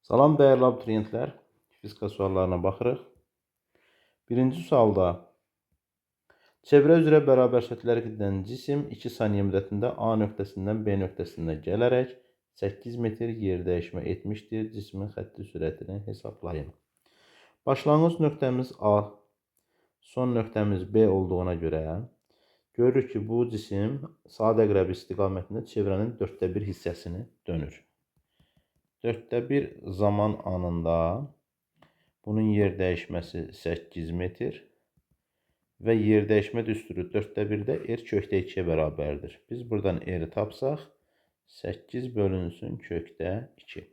Salam dəyərli abituriyentlər, fizika suallarına baxırıq. Birinci sualda çevrə üzrə bərabər şəkillər gedən cisim 2 saniyə müddətində A nöqtəsindən B nöqtəsinə gələrək 8 metr yer dəyişmə etmişdir. Cismin xətti sürətini hesablayın. Başlanğıc nöqtəmiz A, son nöqtəmiz B olduğuna görə görürük ki, bu cisim saat əqrəbi istiqamətində çevrənin 1/4 hissəsini dönür. 1/4 zaman anında bunun yer dəyişməsi 8 metr və yer dəyişmə düsturu 1/4-də r kökdə 2-yə bərabərdir. Biz buradan r tapsaq 8 bölünsün kökdə 2.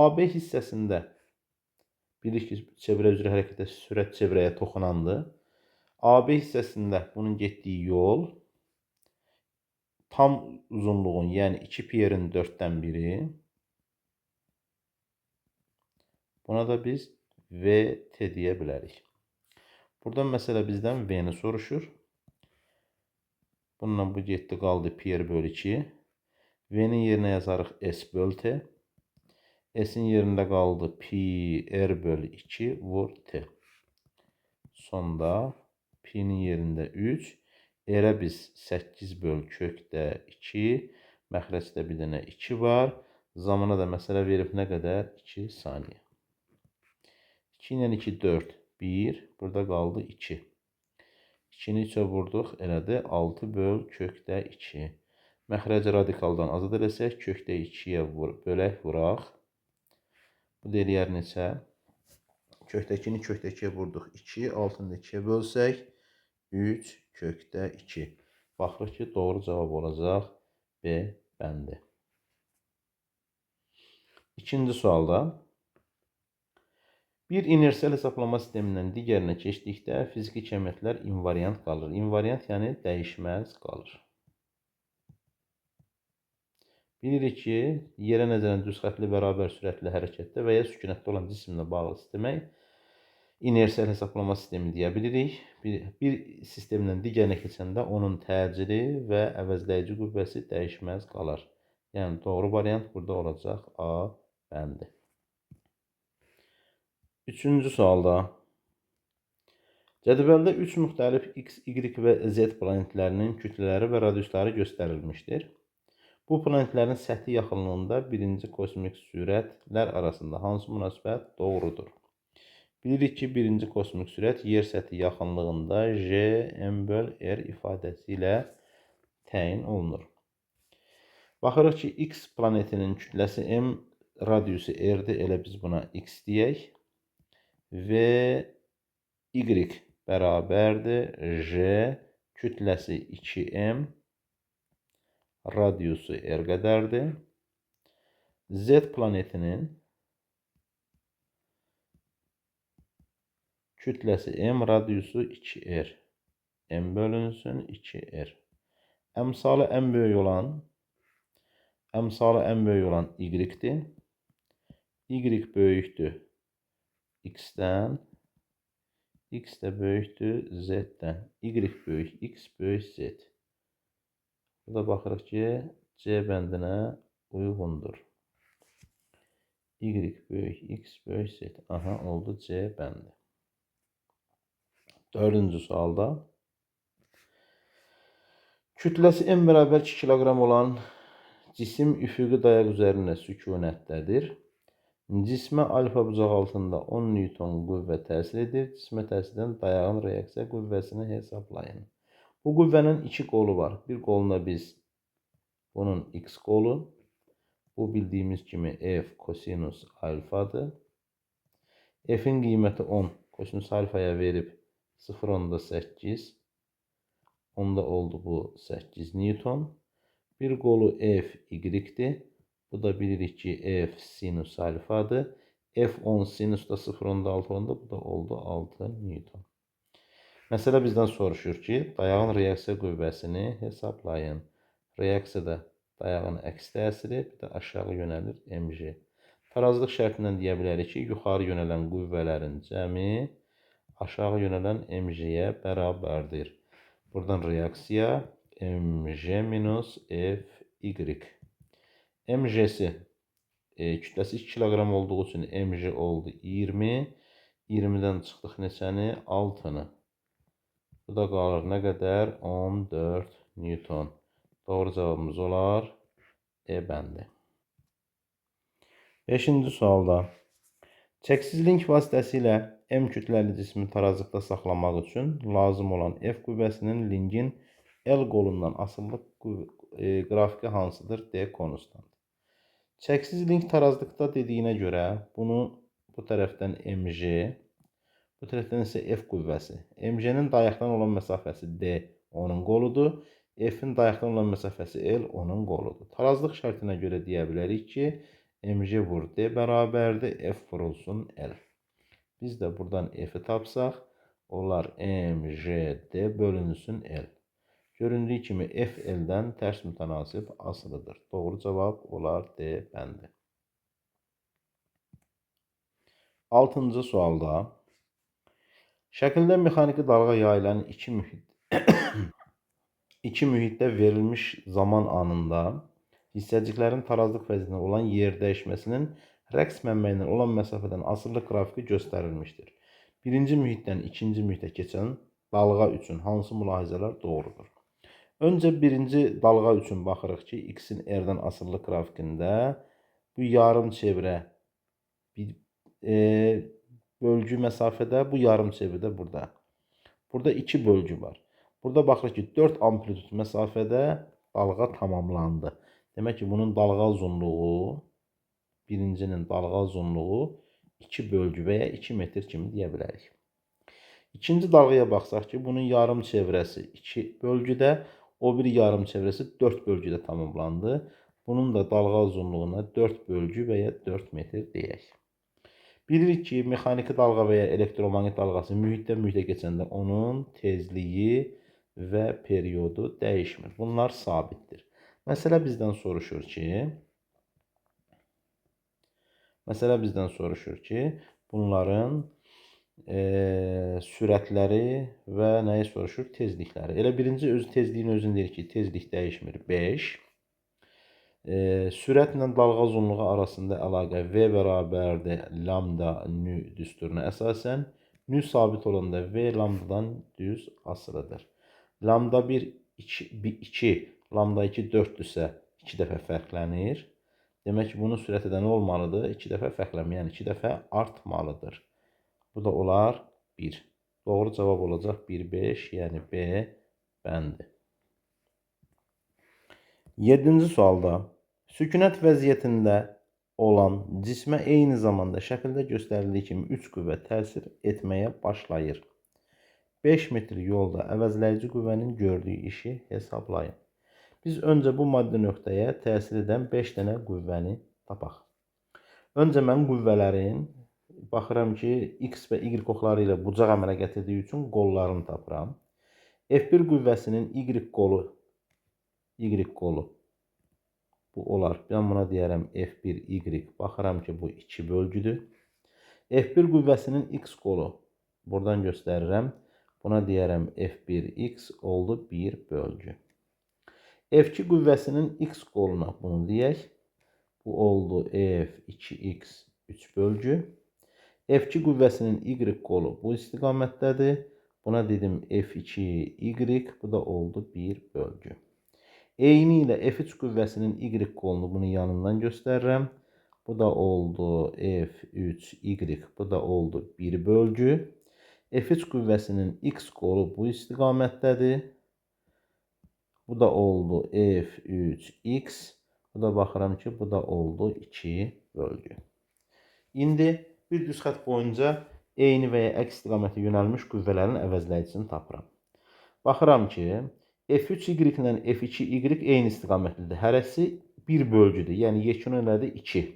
AB hissəsində bilirik ki, çevrə üzrə hərəkətdə sürət çevrəyə toxunandır. AB hissəsində bunun getdiyi yol tam uzunluğun, yəni 2π-in 4-dən biri. Buna da biz VT deyə bilərik. Buradan məsələ bizdən V-ni soruşur. Bununla bu getdi, qaldı πr bölü 2. V-nin yerinə yazarıq S bölü T. S-in yerində qaldı πr bölü 2 vur T. Sonda P-nin yerində 3. R-ə biz 8 bölü kökdə 2. Məxrəcdə bir dənə 2 var. Zamana da məsələ verib nə qədər? 2 saniyə. 2 ilə 2, 4, 1. Burada qaldı 2. 2-ni 3-ə vurduq, elədi 6 böl kökdə 2. Məxrəci radikaldan azad eləsək, kökdə 2-yə bölək vuraq. Bu da eləyər neçə? Kökdə 2-ni kökdə 2-yə vurduq 2. 6-nı 2-yə bölsək, 3 kökdə 2. Baxırıq ki, doğru cavab olacaq B bəndi. İkinci sualda bir inersial hesablama sistemindən digərinə keçdikdə fiziki kəmiyyətlər invariant qalır. İnvariant yəni dəyişməz qalır. Bilirik ki, yerə nəzərən düz xətli bərabər sürətli hərəkətdə və ya sükunətdə olan cisimlə bağlı sistemə inersial hesablama sistemi deyə bilirik. Bir sistemdən digərinə keçəndə onun təcili və əvəzləyici qüvvəsi dəyişməz qalar. Yəni doğru variant burada olacaq A bəndi. Üçüncü sualda cədvəldə 3 müxtəlif X, Y və Z planetlərinin kütlələri və radiusları göstərilmişdir. Bu planetlərin səthi yaxınlığında birinci kosmik sürətlər arasında hansı münasibət doğrudur? Bilirik ki, birinci kosmik sürət yer səthi yaxınlığında J, M böl R ifadəsi ilə təyin olunur. Baxırıq ki, X planetinin kütləsi M, radiusu R-dir, elə biz buna X deyək. Və Y bərabərdir J, kütləsi 2M, radiusu R qədərdir. Z planetinin kütləsi M, radiusu 2R. M bölünsün 2R. Əmsalı ən böyük olan Y-dir. Y böyükdür X-dən. X də böyükdür Z-dən. Y böyük X, böyük Z. Burada baxırıq ki, C bəndinə uyğundur. Y böyük X, böyük Z. Aha, oldu C bəndi. Dördüncü sualda kütləsi M bərabər 2 kiloqram olan cisim üfüqi dayaq üzərində sükunətdədir. Cismə alfa bucaq altında 10 Newton qüvvə təsir edir. Cismə təsir edən dayağın reaksiya qüvvəsini hesablayın. Bu qüvvənin 2 qolu var. Bir qoluna biz bunun X qolu. Bu bildiyimiz kimi F kosinus alfadır. F'in qiyməti 10. Kosinus alfaya verib 0,8. Onda oldu bu 8 Newton. Bir qolu F Y-dir. Bu da bilirik ki, F sinus alfadır. F10 sinus da 0,6 onda, bu da oldu 6 Newton. Məsələ bizdən soruşur ki, dayağın reaksiya qüvvəsini hesablayın. Reaksiyada dayağın əks təsiri, bir də aşağı yönəlir mg. Tarazlıq şərtindən deyə bilərik ki, yuxarı yönələn qüvvələrin cəmi aşağı yönələn mg-yə bərabərdir. Buradan reaksiya mg minus fy. mg-si kütləsi 2 kiloqram olduğu üçün mj oldu 20. 20-dən çıxdıq neçəni? 6-nı. Bu da qalır nə qədər? 14 Newton. Doğru cavabımız olar E bəndi. 5-ci sualda çəksiz link vasitəsilə M kütləli cismi tarazlıqda saxlamaq üçün lazım olan F qüvvəsinin linkin L qolundan asılı qrafiki hansıdır? D konustant. Çəksiz link tarazlıqda dediyinə görə bunu bu tərəfdən mj, bu tərəfdən isə F qüvvəsi. mj-nin dayaqdan olan məsafəsi D onun qoludur. F-in dayaqdan olan məsafəsi L onun qoludur. Tarazlıq şərtinə görə deyə bilərik ki, mj vur D bərabərdir, F vurulsun L. Biz də buradan F-i tapsaq, olar mjd bölünsün L. Göründüyü kimi F L-dən tərs mütənasib asılıdır. Doğru cavab olar D bəndi. 6-cı sualda şəkildə mexaniki dalğa yayılan iki mühitdə verilmiş zaman anında hissəciklərin tarazlıq vəziyyətində olan yer dəyişməsinin rəqs mənbəyindən olan məsafədən asılı qrafiki göstərilmişdir. Birinci mühitdən ikinci mühitə keçən dalğa üçün hansı mülahizələr doğrudur? Öncə birinci dalğa üçün baxırıq ki, x-in r-dən asılı qrafikində bu yarım çevrə bölgü məsafədə, bu yarım çevrədə burada. Burada 2 bölgü var. Burada baxırıq ki, 4 amplitud məsafədə dalğa tamamlandı. Demək ki, bunun dalğa uzunluğu, birincinin dalğa uzunluğu 2 bölgü və ya 2 metr kimi deyə bilərik. İkinci dalğaya baxsaq ki, bunun yarım çevrəsi 2 bölgüdə, o bir yarım çevrəsi 4 bölgüdə tamamlandı. Bunun da dalğa uzunluğuna 4 bölgü və ya 4 metr deyək. Bilirik ki, mexaniki dalğa və ya elektromagnet dalğası mühitdən mühitə keçəndə onun tezliyi və periodu dəyişmir. Bunlar sabitdir. Məsələ bizdən soruşur ki, bunların sürətləri və nəyi soruşur? Tezlikləri. Elə birinci tezliyin özünü deyir ki, tezlik dəyişmir 5. Sürətlə dalğa uzunluğu arasında əlaqə V bərabərdir lambda nü düsturuna əsasən. Nü sabit olanda V lambdadan düz asılıdır. Lambda 1, 2, lambda 2, 4-dürsə 2 dəfə fərqlənir. Demək ki, bunun sürəti də nə olmalıdır? 2 dəfə fərqlənmir, yəni 2 dəfə artmalıdır. Bu da olar 1. Doğru cavab olacaq 1, 5, yəni B bəndi. 7-ci sualda sükunət vəziyyətində olan cismə eyni zamanda şəkildə göstərildiyi kimi 3 qüvvə təsir etməyə başlayır. 5 metr yolda əvəzləyici qüvvənin gördüyü işi hesablayın. Biz öncə bu maddi nöqtəyə təsir edən 5 dənə qüvvəni tapaq. Öncə mən qüvvələrin, baxıram ki, x və y oxları ilə bucaq əmələ gətirdiyi üçün qollarını tapıram. F1 qüvvəsinin y qolu bu olar. Ben buna deyərəm F1Y. Baxıram ki, bu 2 bölgüdür. F1 qüvvəsinin x qolu buradan göstərirəm. Buna deyərəm F1x oldu 1 bölgü. F2 qüvvəsinin x qoluna bunu deyək. Bu oldu F2x 3 bölgü. F2 qüvvəsinin y qolu bu istiqamətdədir. Buna dedim F2y. Bu da oldu 1 bölgü. Eyni ilə F3 qüvvəsinin y qolunu bunun yanından göstərirəm. Bu da oldu F3y. Bu da oldu 1 bölgü. F3 qüvvəsinin x qolu bu istiqamətdədir. Bu da oldu F3x. Bu da baxıram ki, bu da oldu 2 bölgü. İndi bir düz xətt boyunca eyni və ya əks istiqamətə yönəlmiş qüvvələrin əvəzləyicisini tapıram. Baxıram ki, F3y ilə F2y eyni istiqamətlidir. Hərəsi 1 bölgüdür. Yəni yekun elədi 2.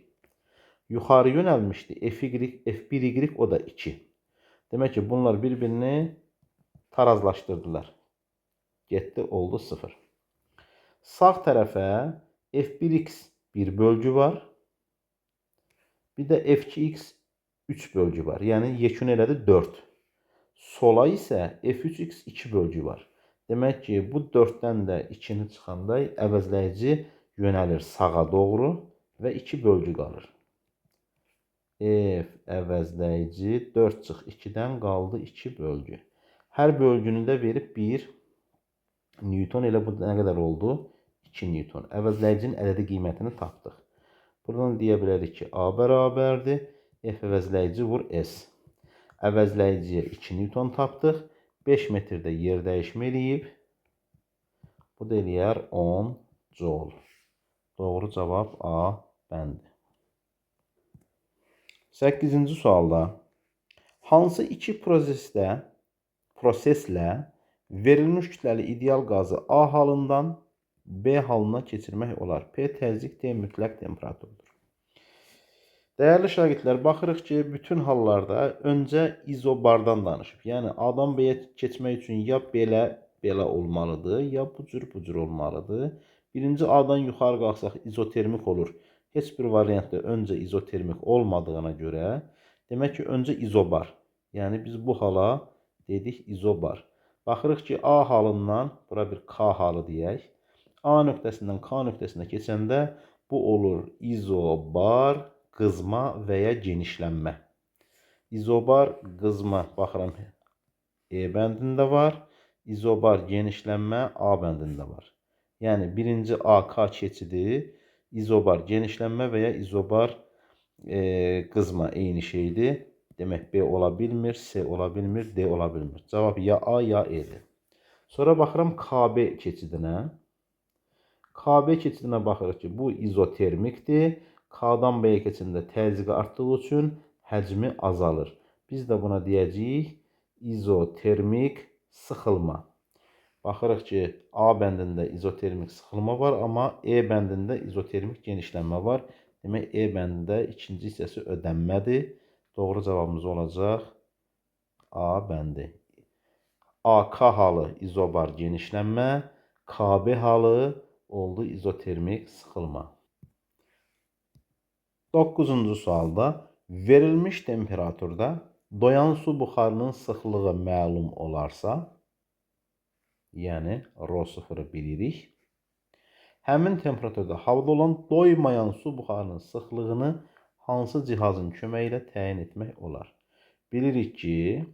Yuxarı yönəlmişdi. F1y o da 2. Demək ki, bunlar bir-birini tarazlaşdırdılar. Getdi, oldu 0. Sağ tərəfə F1x 1 bölgü var. Bir də F2x 3 bölgü var. Yəni yekun elədi 4. Sola isə F3x 2 bölgü var. Demək ki, bu 4-dən də 2-ni çıxanda əvəzləyici yönəlir sağa doğru və 2 bölgü qalır. F əvəzləyici 4 çıx 2-dən qaldı 2 bölgü. Hər bölgünü də verib 1 Newton. Elə bu nə qədər oldu? 2 Newton. Əvəzləyicinin ədədi qiymətini tapdıq. Buradan deyə bilərik ki, A bərabərdir. F əvəzləyici vur S. Əvəzləyiciyə 2 Newton tapdıq. 5 metrdə yer dəyişmə eləyib. Bu da eləyər 10 joule. Doğru cavab A bəndi. 8-ci sualda hansı iki proseslə verilmiş kütləli ideal qazı A halından B halına keçirmək olar? P təzyiq, T mütləq temperaturdur. Dəyərli şagirdlər, baxırıq ki, bütün hallarda öncə izobardan danışıb. Yəni, A-dan B-yə keçmək üçün ya belə olmalıdır, ya bu cür olmalıdır. Birinci A-dan yuxarı qalxsaq izotermik olur. Heç bir variantda öncə izotermik olmadığına görə, demək ki, öncə izobar. Yəni, biz bu hala dedik izobar. Baxırıq ki, A halından, bura bir K halı deyək. A nöqtəsindən K nöqtəsinə keçəndə bu olur izobar, qızma və ya genişlənmə. İzobar, qızma, baxıram, E bəndində var. İzobar, genişlənmə A bəndində var. Yəni, birinci AK keçidi, izobar, genişlənmə və ya izobar, qızma eyni şeydir. Demək, B ola bilmir, C ola bilmir, D ola bilmir. Cavab ya A, ya E'dir. Sonra baxıram KB keçidinə. KB keçidinə baxırıq ki, bu izotermikdir. K-dan B-yə keçəndə təzyiqi artdığı üçün həcmi azalır. Biz də buna deyəcəyik izotermik sıxılma. Baxırıq ki, A bəndində izotermik sıxılma var, amma E bəndində izotermik genişlənmə var. Demək, E bəndində ikinci hissəsi ödənmədir. Doğru cavabımız olacaq A bəndi. AK halı izobar genişlənmə, KB halı oldu izotermik sıxılma. 9-cu sualda verilmiş temperaturda doyan su buxarının sıxlığı məlum olarsa, yəni ρ0-ı bilirik. Həmin temperaturda havada olan doymayan su buxarının sıxlığını hansı cihazın köməyi ilə təyin etmək olar? Bilirik ki,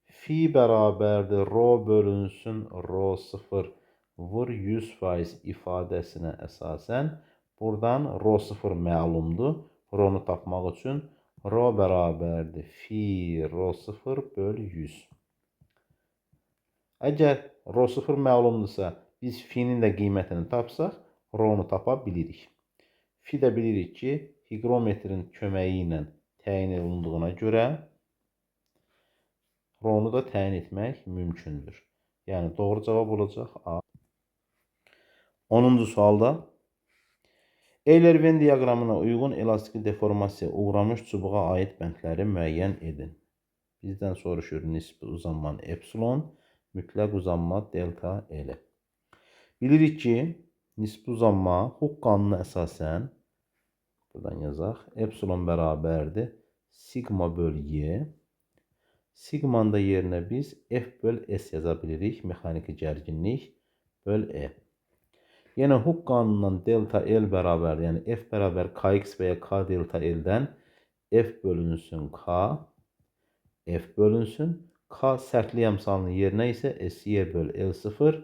fi bərabərdir ρ bölünsün ρ0 vur 100% ifadəsinə əsasən buradan ρ0 məlumdur. R'nu tapmaq üçün ρ bərabərdir fi ρ0 böl 100. Əgər ρ0 məlumdursa, biz fi'nin də qiymətini tapsaq, r'nu tapa bilirik. Fi də bilirik ki, higrometrin köməyi ilə təyin olunduğuna görə r'nu da təyin etmək mümkündür. Yəni, doğru cavab olacaq A. 10-cu sualda Euler-Venn diaqramına uyğun elastiki deformasiyaya uğramış çubuğa aid bəndləri müəyyən edin. Bizdən soruşur nisbi uzanma epsilon, mütləq uzanma delta L. Bilirik ki, nisbi uzanma Hooke qanununa əsasən, buradan yazaq, epsilon bərabərdir sigma böl Y. Sigmanın da yerinə biz F böl S yaza bilirik, mexaniki gərginlik böl E. Yenə Hooke qanunundan delta L bərabərdir, yəni F bərabər Kx və ya K delta L-dən F bölünsün K, F bölünsün. K sərtlik əmsalının yerinə isə SY böl L0,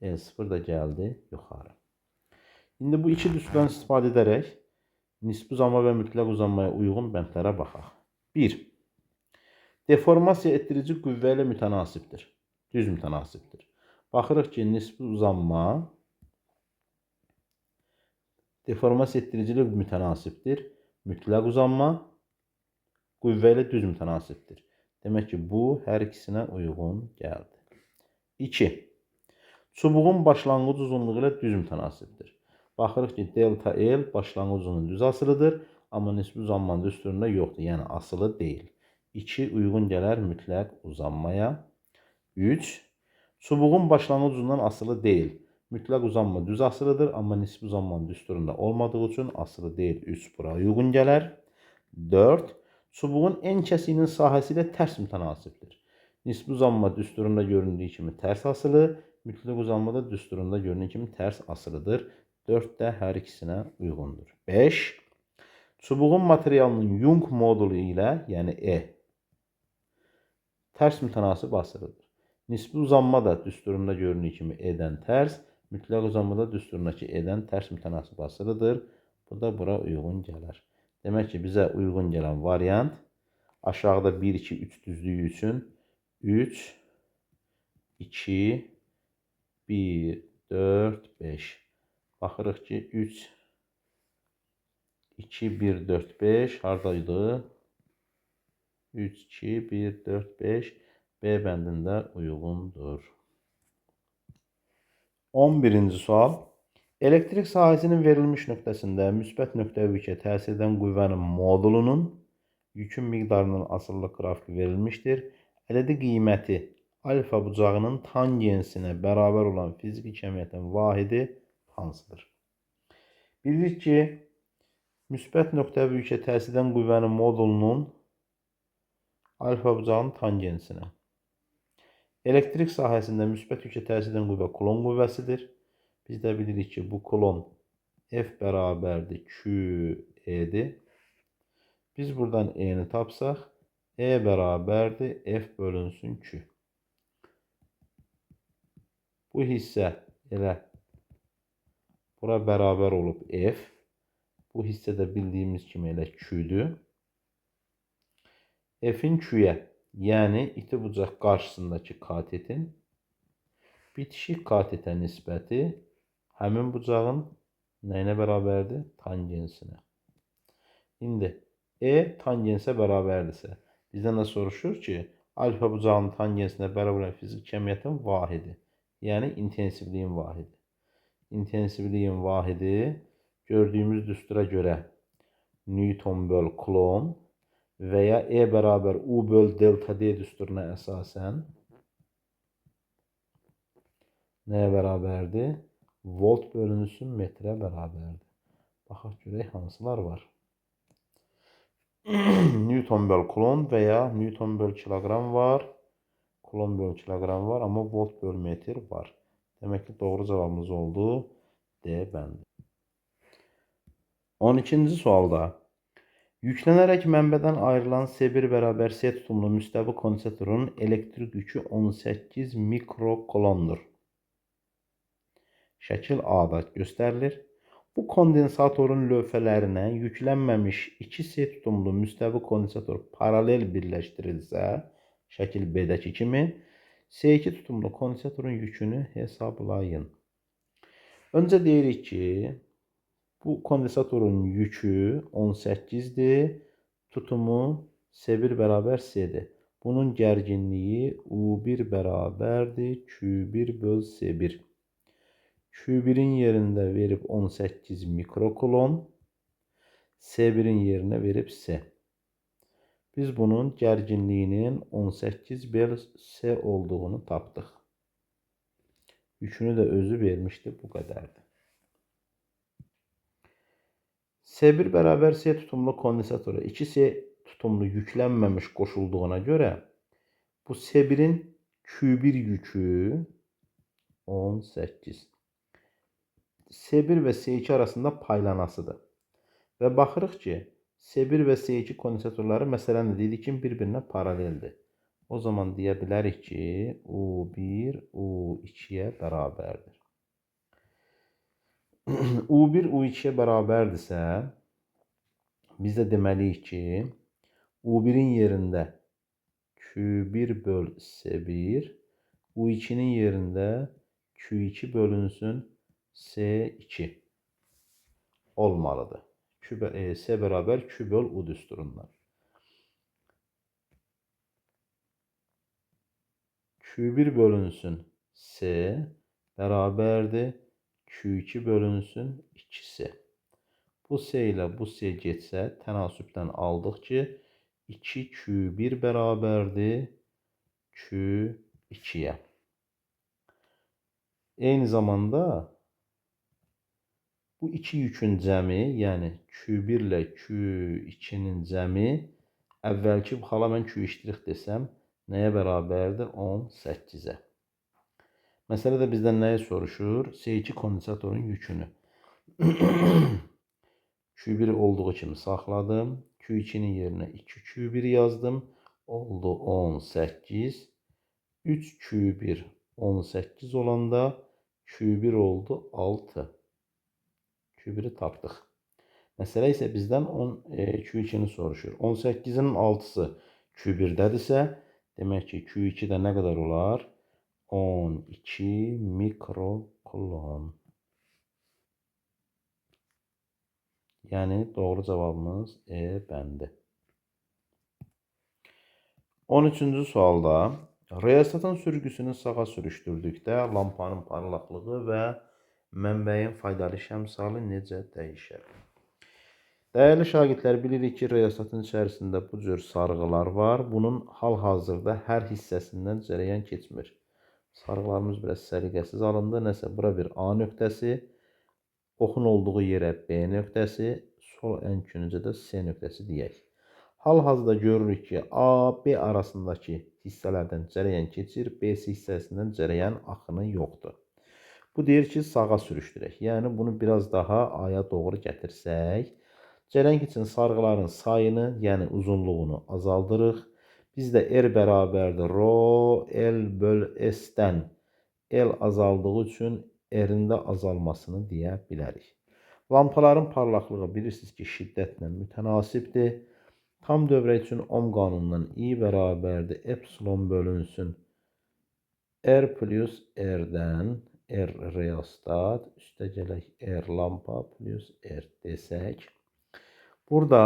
L0 da gəldi yuxarı. İndi bu iki düsturdan istifadə edərək nisbi uzanma və mütləq uzanmaya uyğun bəndlərə baxaq. 1. Deformasiya etdirici qüvvə ilə mütənasibdir. Düz mütənasibdir. Baxırıq ki, nisbi uzanma deformasiya etdiricilə mütənasibdir. Mütləq uzanma qüvvə ilə düz mütənasibdir. Demək ki, bu hər ikisinə uyğun gəldi. 2. Çubuğun başlanğıc uzunluğu ilə düz mütənasibdir. Baxırıq ki, delta L başlanğıc uzunluğu düz asılıdır, amma nisbi uzanmanın düsturunda yoxdur, yəni asılı deyil. 2. Uyğun gələr mütləq uzanmaya. 3. Çubuğun başlanğıc uzunluğundan asılı deyil. Mütləq uzanma düz asılıdır, amma nisbi uzanmanın düsturunda olmadığı üçün asılı deyil. 3 bura uyğun gələr. 4. Çubuğun en kəsiyinin sahəsi ilə tərs mütənasibdir. Nisbi uzanma düsturunda göründüyü kimi tərs asılı, mütləq uzanma da düsturunda göründüyü kimi tərs asılıdır. 4 də hər ikisinə uyğundur. 5. Çubuğun materialının Young modulu ilə, yəni E, tərs mütənasib asırıdır. Nisbi uzanma da düsturunda göründüyü kimi E-dən tərs, mütləq uzanma da düsturundakı E-dən tərs mütənasib asırıdır. Bu da bura uyğun gələr. Demək ki, bizə uyğun gələn variant aşağıda 1, 2, 3 düzlüyü üçün 3, 2, 1, 4, 5. Baxırıq ki, 3, 2, 1, 4, 5 haradaydı? 3, 2, 1, 4, 5 B bəndində uyğundur. 11-ci sual. Elektrik sahəsinin verilmiş nöqtəsində müsbət nöqtəvi yükə təsir edən qüvvənin modulunun yükün miqdarının asıllıq qrafiki verilmişdir. Ədədi qiyməti alfa bucağının tangensinə bərabər olan fiziki kəmiyyətin vahidi hansıdır? Bilirik ki, müsbət nöqtəvi yükə təsir edən qüvvənin modulunun alfa bucağının tangensinə. Elektrik sahəsində müsbət yükə təsir edən qüvvə Coulomb qüvvəsidir. Biz də bilirik ki, bu Coulomb F bərabərdir QE-dir. Biz buradan E-ni tapsaq, E bərabərdir F bölünsün Q. Bu hissə elə bura bərabər olub F. Bu hissə də bildiyimiz kimi elə Q-dür. F-in Q-yə, yəni iti bucaq qarşısındakı katetin bitişik katetə nisbəti həmin bucağın nəyinə bərabərdir? Tangensinə. İndi E tangensə bərabərdirsə, bizdən də soruşur ki, alfa bucağının tangensinə bərabər olan fiziki kəmiyyətin vahidi, yəni intensivliyin vahidi. İntensivliyin vahidi gördüyümüz düstura görə Newton böl Coulomb və ya E bərabər U böl delta D düsturuna əsasən nəyə bərabərdir? Volt bölünsün metrə bərabərdir. Baxaq görək hansılar var. Newton böl Coulomb və ya Newton böl kiloqram var. Coulomb böl kiloqram var, amma volt böl metr var. Demək ki, doğru cavabımız oldu D bəndi. 12-ci sualda yüklənərək mənbədən ayrılan S1 bərabər S tutumlu müstəvi kondensatorun elektrik yükü 18 mikrokolondur. Şəkil A-da göstərilir. Bu kondensatorun lövhələrinə yüklənməmiş 2 S tutumlu müstəvi kondensator paralel birləşdirilsə, şəkil B-dəki kimi, S2 tutumlu kondensatorun yükünü hesablayın. Öncə deyirik ki, bu kondensatorun yükü 18'dir, tutumu S1 bərabər S-dir. Bunun gərginliyi U1 bərabərdir Q1 böl S1. Q1'in yerində verib 18 mikrokolon, S1'in yerinə verib S. Biz bunun gərginliyinin 18 böl S olduğunu tapdıq. Yükünü də özü vermişdi, bu qədərdir. S1 bərabər S tutumlu kondensatora 2S tutumlu yüklənməmiş qoşulduğuna görə bu S1'in Q1 yükü 18. S1 və S2 arasında paylanasıdır. Və baxırıq ki, S1 və S2 kondensatorları məsələn də dedik ki, bir-birinə paraleldir. O zaman deyə bilərik ki, U1 U2-yə bərabərdir. U1 U2-yə bərabərdirsə, biz də deməliyik ki, U1-in yerində Q1 böl S1, U2-nin yerində Q2 bölünsün S2 olmalıdır. S bərabər Q böl U düsturundan. Q1 bölünsün S bərabərdir Q2 bölünsün 2S. Bu S ilə bu S getsə, tənasübdən aldıq ki, 2Q1 bərabərdir Q2-yə. Eyni zamanda bu iki yükün cəmi, yəni Q1 ilə Q2-nin cəmi, əvvəlki xala mən Q' desəm, nəyə bərabərdir? 18-ə. Məsələdə bizdən nəyi soruşur? S2 kondensatorun yükünü. Q1 olduğu kimi saxladım. Q2'nin yerinə 2 Q1 yazdım. Oldu 18. 3 Q1 18 olanda Q1 oldu 6. Q1'i tapdıq. Məsələ isə bizdən Q2'ni soruşur. 18'in 6'sı Q1'dədirsə, demək ki Q2'də nə qədər olar? 12 mikrokulon. Yəni doğru cavabımız E bəndi. 13-cü sualda reostatın sürgüsünü sağa sürüşdürdükdə lampanın parlaqlığı və mənbəyin faydalı şəmsalı necə dəyişər? Dəyərli şagirdlər, bilirik ki, reostatın içərisində bu cür sarğılar var. Bunun hal-hazırda hər hissəsindən cərəyan keçmir. Sarğılarımız biraz səliqəsiz alındı. Nəsə, bura bir A nöqtəsi, oxun olduğu yerə B nöqtəsi, sol ən küncədə C nöqtəsi deyək. Hal-hazırda görürük ki, A, B arasındakı hissələrdən cərəyan keçir, B hissəsindən cərəyan axını yoxdur. Bu deyir ki, sağa sürüşdürək. Yəni, bunu biraz daha A-ya doğru gətirsək, cərəyan keçən sarğıların sayını, yəni uzunluğunu azaldırıq. Bizdə R bərabərdir rho L böl S-dən L azaldığı üçün R-in də azalmasını deyə bilərik. Lampaların parlaqlığı bilirsiniz ki, şiddətlə mütənasibdir. Tam dövrə üçün Ohm qanunundan I bərabərdir epsilon bölünsün R plus R-dən R reostat üstə gələk R lampa plus R desək. Burada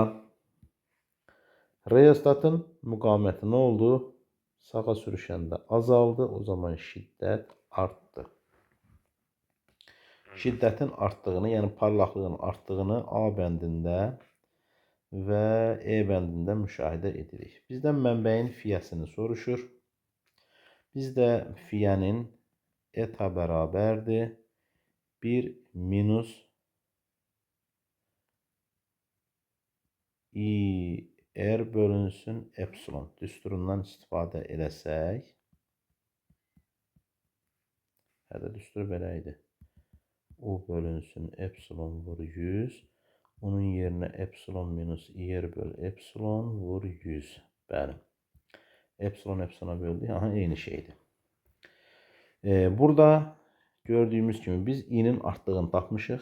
reostatın müqaməti nə oldu? Sağa sürüşəndə azaldı, o zaman şiddət artdı. Şiddətin artdığını, yəni parlaqlığın artdığını A bəndində və E bəndində müşahidə edirik. Bizdən mənbəyin fiyəsini soruşur. Bizdə fiyənin eta bərabərdir 1 minus I R bölünsün epsilon düsturundan istifadə eləsək, hədə düstur belə idi. U bölünsün epsilon vur 100. Onun yerinə epsilon minus I R böl epsilon vur 100. Bəli. Epsilon epsilona böldük. Aha, eyni şeydir. Burada gördüyümüz kimi biz I-nin artdığını tapmışıq.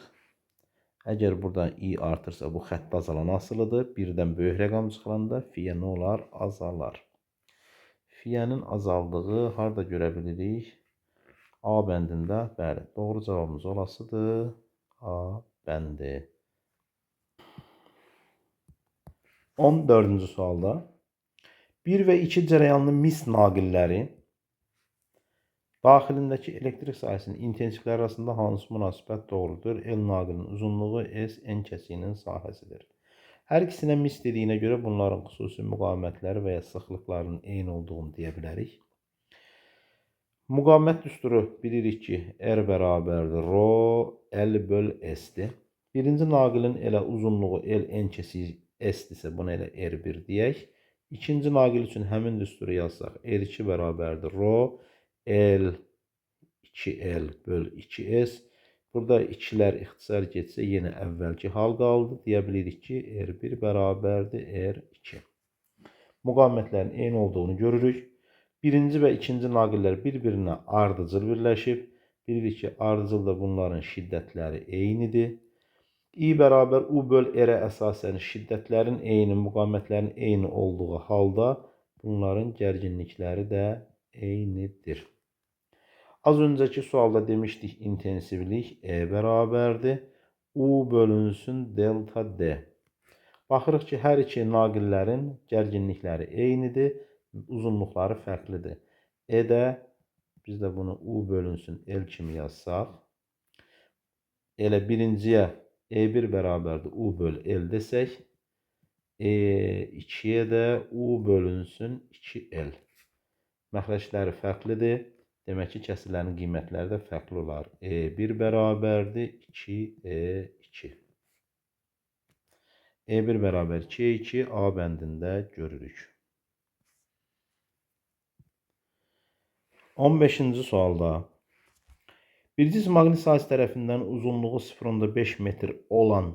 Əgər burada I artırsa, bu xətt azalan asılıdır. Birdən böyük rəqam çıxılanda fiyə nə olar? Azalar. Fiyənin azaldığı harada görə bilirik? A bəndində. Bəli, doğru cavabımız olasıdır. A bəndi. 14-cü sualda 1 və 2 cərəyanlı mis naqilləri daxilindəki elektrik sahəsinin intensivləri arasında hansı münasibət doğrudur? L naqilinin uzunluğu S N kəsiyinin sahəsidir. Hər ikisinə mis dediyinə görə bunların xüsusi müqavimətləri və ya sıxlıqlarının eyni olduğunu deyə bilərik. Müqavimət düsturu bilirik ki, R bərabərdir rho L böl S-dir. Birinci naqilin elə uzunluğu L N kəsiyi S-dirsə, buna elə R1 deyək. İkinci naqil üçün həmin düsturu yazsaq, R2 bərabərdir rho L 2L böl 2S. Burada 2'lər ixtisar getsə yenə əvvəlki hal qaldı. Deyə bilirik ki, R1 bərabərdir R2. Müqavimətlərin eyni olduğunu görürük. Birinci və ikinci naqillər bir-birinə ardıcıl birləşib. Bilirik ki, ardıcılda bunların şiddətləri eynidir. I bərabər U böl R-ə əsasən şiddətlərin eyni, müqavimətlərin eyni olduğu halda bunların gərginlikləri də eynidir. Az öncəki sualda demişdik intensivlik E bərabərdir U bölünsün delta D. Baxırıq ki, hər iki naqillərin gərginlikləri eynidir, uzunluqları fərqlidir. E də biz də bunu U bölünsün L kimi yazsaq, elə birinciyə E1 bərabərdir U böl L desək, E2-yə də U bölünsün 2L. Məxrəcləri fərqlidir. Demək ki, kəsilərin qiymətləri də fərqli olar. E1 bərabərdir 2E2. E1 bərabər 2E2 A bəndində görürük. 15-ci sualda Bir cisim maqnit sahəsi tərəfindən uzunluğu 0,5 metr olan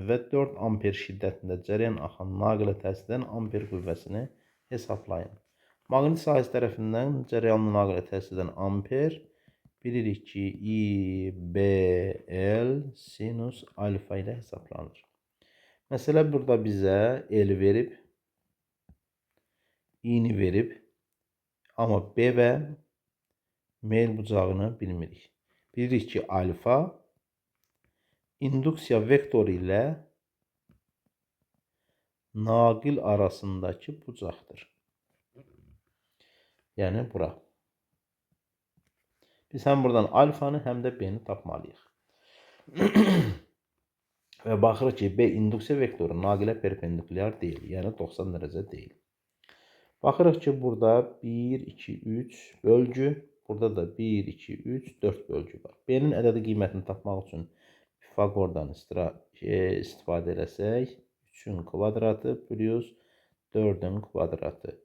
və 4 amper şiddətində cərəyan axan naqilə təsir edən amper qüvvəsini hesablayın. Maqnit sahəsi tərəfindən cərəyanlı naqilə təsir edən amper bilirik ki, IBL sinus alfa ilə hesablanır. Məsələ burada bizə L verib, I-ni verib, amma B və meyl bucağını bilmirik. Bilirik ki, alfa induksiya vektoru ilə naqil arasındakı bucaqdır. Yəni bura. Biz həm buradan alfanı, həm də B-ni tapmalıyıq. Və baxırıq ki, B induksiya vektoru naqilə perpendikulyar deyil, yəni 90 dərəcə deyil. Baxırıq ki, burada 1, 2, 3 bölgü, burada da 1, 2, 3, 4 bölgü var. B-nin ədədi qiymətini tapmaq üçün Pifaqordan istifadə eləsək, 3-ün kvadratı plus 4-ün kvadratı.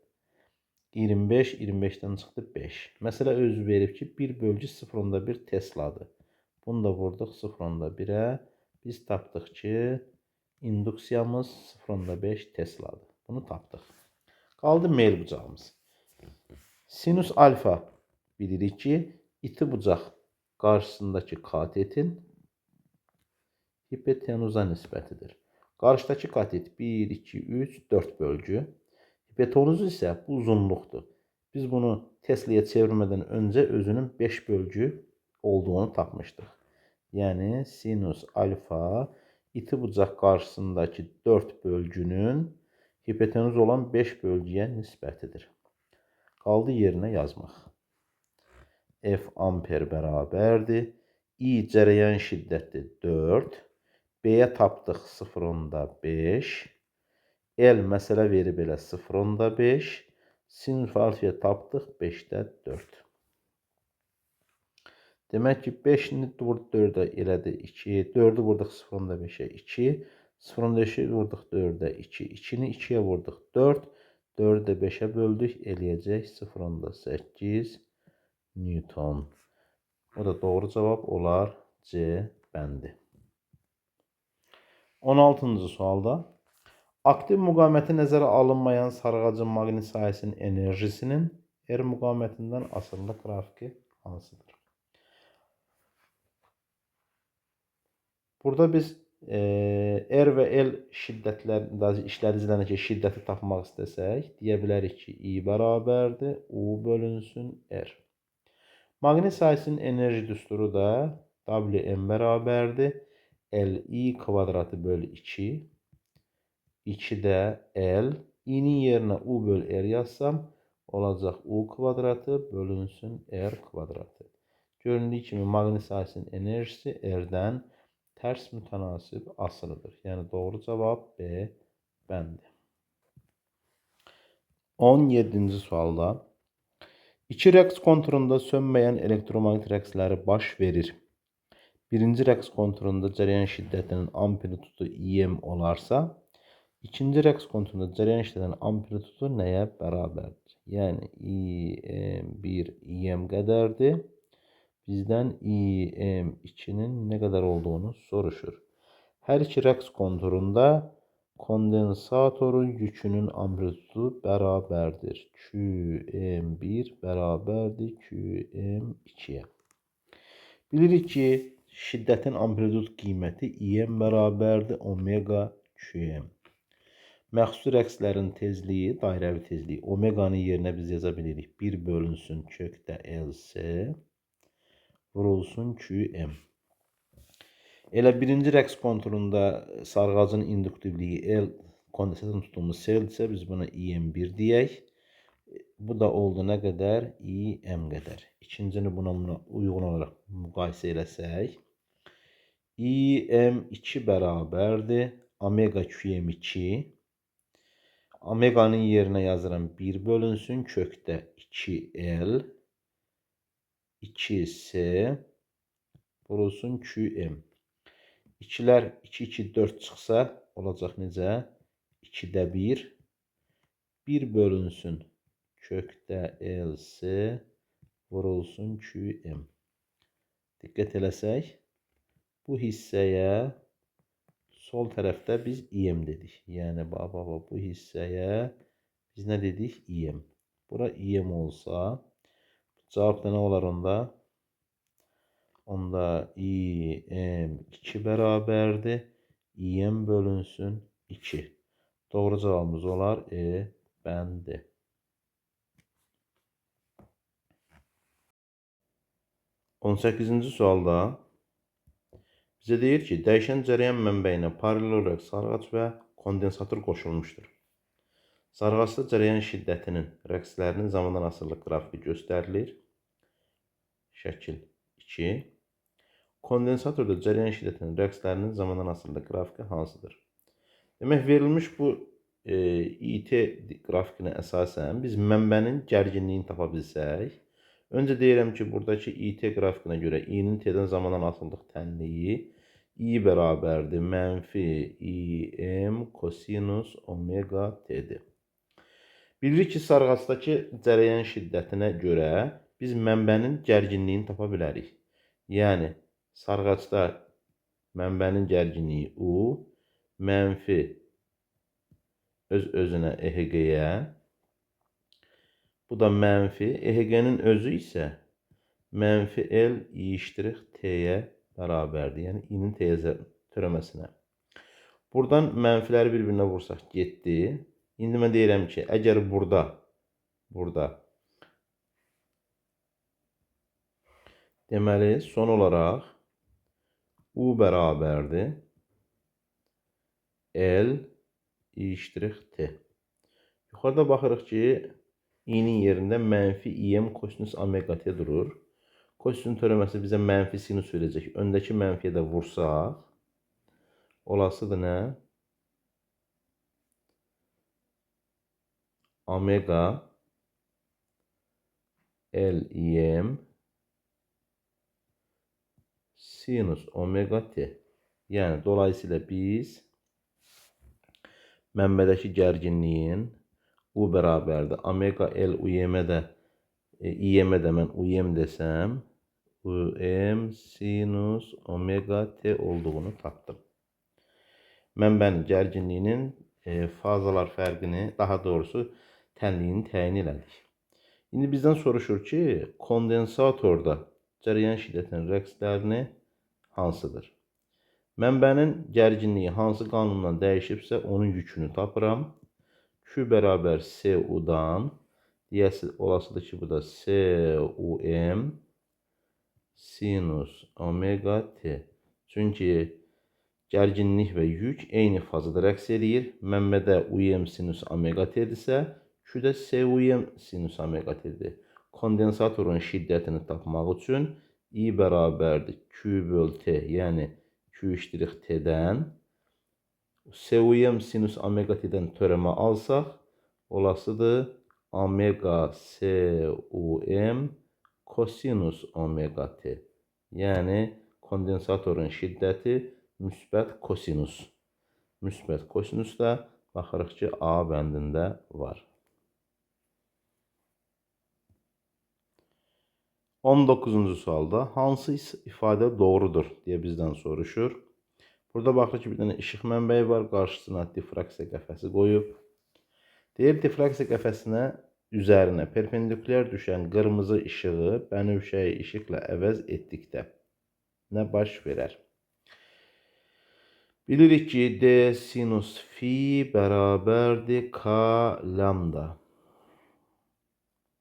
25, 25-dən çıxdı 5. Məsələ özü verib ki, 1 bölgü 0,1 Tesladır. Bunu da vurduq 0,1-ə. Biz tapdıq ki, induksiyamız 0,5 Tesladır. Bunu tapdıq. Qaldı meyl bucağımız. Sinus alfa bilirik ki, iti bucaq qarşısındakı katetin hipotenuza nisbətidir. Qarşıdakı katet 1, 2, 3, 4 bölgü. Hipotenuzu isə bu uzunluqdur. Biz bunu Tesla'ya çevirmədən öncə özünün 5 bölgü olduğunu tapmışdıq. Yəni sinus alfa iti bucaq qarşısındakı 4 bölgünün hipotenuz olan 5 bölgüyə nisbətidir. Qaldı yerinə yazmaq. F amper bərabərdir. I cərəyan şiddəti 4. B-yə tapdıq 0,5. L məsələ verib elə 0,5. Sinus alfaya tapdıq 5-də 4. Demək ki, 5-ni vurduq 4-ə elədi 2. 4-ü vurduq 0,5-ə 2. 0,5-i vurduq 4-ə 2. 2-ni 2-yə vurduq 4. 4-ü də 5-ə böldük. Eləyəcək 0,8 Newton. O da doğru cavab olar C bəndi. 16-cı sualda aktiv müqaməti nəzərə alınmayan sarğacın maqnit sahəsinin enerjisinin R müqamətindən asılı qrafiki hansıdır? Burada biz R və L şiddətlərində işlədicilərindəki ki, şiddəti tapmaq istəsək, deyə bilərik ki, I bərabərdir, U bölünsün R. Maqnit sahəsinin enerji düsturu da Wm bərabərdir, Li kvadratı bölü 2, 2-də L, I-nin yerinə U bölü R yazsam, olacaq U kvadratı bölünsün R kvadratı. Göründüyü kimi maqnit sahəsinin enerjisi R-dən tərs mütənasib asılıdır. Yəni doğru cavab B bəndi. 17-ci sualda iki rəqs konturunda sönməyən elektromaqnit rəqsləri baş verir. Birinci rəqs konturunda cərəyan şiddətinin amplitudu IM olarsa, ikinci rəqs konturunda cərəyan şiddətinin amplitudu nəyə bərabərdir? Yəni IM1 IM qədərdir. Bizdən IM2-nin nə qədər olduğunu soruşur. Hər iki rəqs konturunda kondensatorun yükünün amplitudu bərabərdir. QM1 bərabərdir QM2-yə. Bilirik ki, şiddətin amplitud qiyməti IM bərabərdir omega QM. Məxsus rəqslərin tezliyi, dairəvi tezliyi omeganın yerinə biz yaza bilirik. 1 bölünsün kökdə LC vurulsun QM. Elə birinci rəqs konturunda sarğacın induktivliyi L, kondensatorun tutumu C'dirsə, biz buna IM1 deyək. Bu da oldu nə qədər? IM qədər. İkincini buna uyğun olaraq müqayisə eləsək, IM2 bərabərdir omega QM2. Omeganın yerinə yazıram 1 bölünsün kökdə 2L 2C vurulsun QM. 2-lər 2, 2, 4 çıxsa olacaq necə? 2-də 1. 1 bölünsün kökdə LC vurulsun QM. diqqət eləsək, bu hissəyə sol tərəfdə biz IM dedik. Yəni, bu hissəyə biz nə dedik? IM. Bura IM olsa, cavabda nə olar onda? Onda IM 2 bərabərdir. IM bölünsün 2. Doğru cavabımız olar E bəndi. 18-ci sualda bizə deyir ki, dəyişən cərəyan mənbəyinə paralel olaraq sarğac və kondensator qoşulmuşdur. Sarğacda cərəyan şiddətinin rəqslərinin zamandan asılı qrafiki göstərilir. Şəkil 2. Kondensatorda cərəyan şiddətinin rəqslərinin zamandan asılı qrafiki hansıdır? Demək, verilmiş bu IT qrafikinə əsasən biz mənbənin gərginliyini tapa bilsək, öncə deyirəm ki, buradakı IT qrafikinə görə I-nin T-dən zamandan asıldıq tənliyi I bərabərdir mənfi IM kosinus omega T-dir. Bilirik ki, sarğacdakı cərəyan şiddətinə görə biz mənbənin gərginliyini tapa bilərik. Yəni, sarğacda mənbənin gərginliyi U, mənfi öz-özünə EHG-yə, bu da mənfi, EHG-nin özü isə mənfi L I-T-yə bərabərdir. Yəni, I-nin T-yə törəməsinə. Buradan mənfiləri bir-birinə vursaq getdi. İndi mən deyirəm ki, əgər burada deməli, son olaraq U bərabərdir L I-T. Yuxarıda baxırıq ki, I-nin yerində mənfi IM kosinus omega T durur. Kosinüsün törəməsi bizə mənfi sinus verəcək. Öndəki mənfiyə də vursaq, olasıdır nə? Omega L IM sinus omega T. Yəni, dolayısıyla biz mənbədəki gərginliyin U bərabərdir. Omega L UM-ə də IM-ə də mən UM desəm, UM sinus omega T olduğunu tapdım. Mənbənin gərginliyinin fazalar fərqini, daha doğrusu tənliyini təyin elədik. İndi bizdən soruşur ki, kondensatorda cərəyan şiddətinin rəqslərini hansıdır? Mənbənin gərginliyi hansı qanundan dəyişibsə, onun yükünü tapıram. Q bərabər CU-dan, deyəsi olasıdır ki, bu da CUM sinus omega T. Çünki gərginlik və yük eyni fazada rəqs edir. Mənbədə UM sinus omega T-dirsə, Q-də CUM sinus omega T-dir. Kondensatorun şiddətini tapmaq üçün I bərabərdir Q böl T, yəni Q-T-dən CUM sinus omega T-dən törəmə alsaq, olasıdır omega CUM kosinus omega T. Yəni, kondensatorun şiddəti müsbət kosinus. Müsbət kosinus da baxırıq ki, A bəndində var. 19-cu sualda hansı ifadə doğrudur deyə bizdən soruşur. Burada baxırıq ki, bir dənə işıq mənbəyi var, qarşısına diffraksiya qəfəsi qoyub. Deyir, diffraksiya qəfəsinə üzərinə perpendikulyar düşən qırmızı işığı bənövşəyi işıqla əvəz etdikdə nə baş verər? Bilirik ki, D sinus fi bərabərdir K lambda.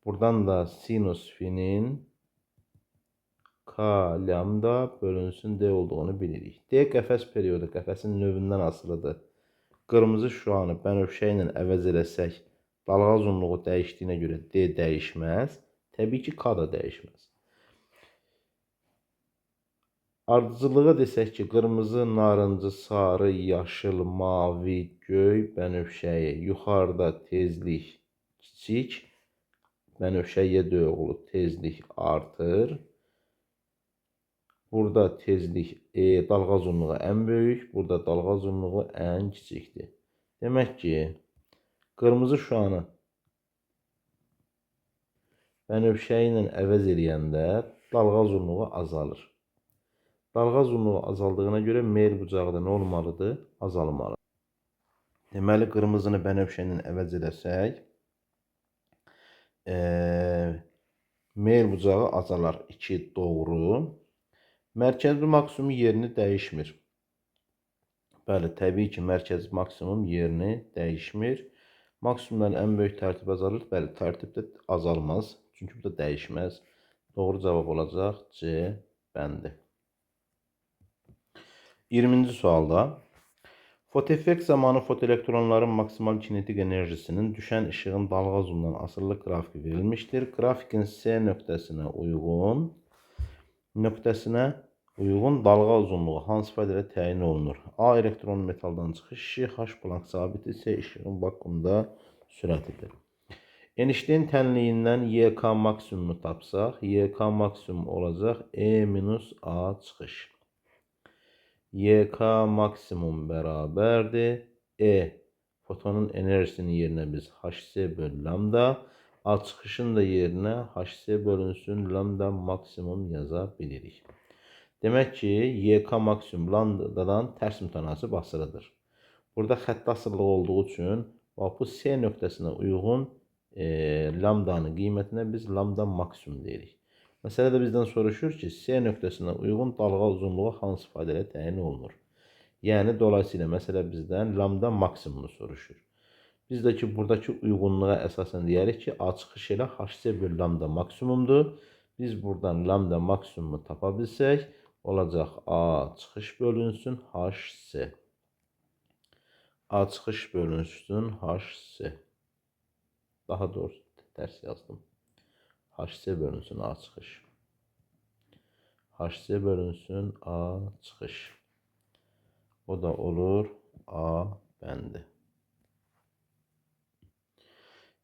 Buradan da sinus fi'nin K lambda bölünsün D olduğunu bilirik. D qəfəs periodu, qəfəsin növündən asılıdır. Qırmızı şüanı bənövşə ilə əvəz eləsək, dalğa uzunluğu dəyişdiyinə görə D dəyişməz. Təbii ki, K da dəyişməz. Ardıcılığa desək ki, qırmızı, narıncı, sarı, yaşıl, mavi, göy bənövşəyi yuxarıda tezlik kiçik, bənövşəyə doğru tezlik artır. Burada tezlik dalğa uzunluğu ən böyük, burada dalğa uzunluğu ən kiçikdir. Demək ki, qırmızı şüanı bənövşəyi ilə əvəz eləyəndə dalğa uzunluğu azalır. Dalğa uzunluğu azaldığına görə meyl bucağı da nə olmalıdır? Azalmalı. Deməli, qırmızını bənövşənin əvəz eləsək, meyl bucağı azalar. 2 doğru. Mərkəzi maksimum yerini dəyişmir. Bəli, təbii ki, mərkəzi maksimum yerini dəyişmir. Maksimumdan ən böyük tərtib azalır. Bəli, tərtibdə azalmaz. Çünki bu da dəyişməz. Doğru cavab olacaq C bəndi. 20-ci sualda fotoeffekt zamanı fotoelektronların maksimal kinetik enerjisinin düşən işığın dalğa uzunluğundan asılı qrafiki verilmişdir. Grafikin C nöqtəsinə uyğun dalğa uzunluğu hansı ifadələ təyin olunur? A elektron metaldan çıxış işi, H blank sabiti, C işığın vakuumda sürətidir. Enişteyn tənliyindən YK maksimumunu tapsaq, YK maksimum olacaq E minus A çıxış. YK maksimum bərabərdir. Fotonun enerjisinin yerinə biz HC bölü lambda, A çıxışın da yerinə HC bölünsün lambda maksimum yaza bilirik. Demək ki, YK maksimum lambdadan tərs mütənasib asılıdır. Burada xətt asıllığı olduğu üçün bu C nöqtəsinə uyğun lambdanın qiymətinə biz lambda maksimum deyirik. Məsələdə bizdən soruşur ki, C nöqtəsinə uyğun dalğa uzunluğu hansı ifadələ təyin olunur? Yəni, dolayısıyla məsələ bizdən lambda maksimumunu soruşur. Biz də ki, buradakı uyğunluğa əsasən deyərik ki, A çıxış ilə HC bölü lambda maksimumdur. Biz buradan lambda maksimumunu tapa bilsək, olacaq A çıxış bölünsün HC. A çıxış bölünsün HC. Daha doğrusu tərs yazdım. HC bölünsün A çıxış. HC bölünsün A çıxış. O da olur A bəndi.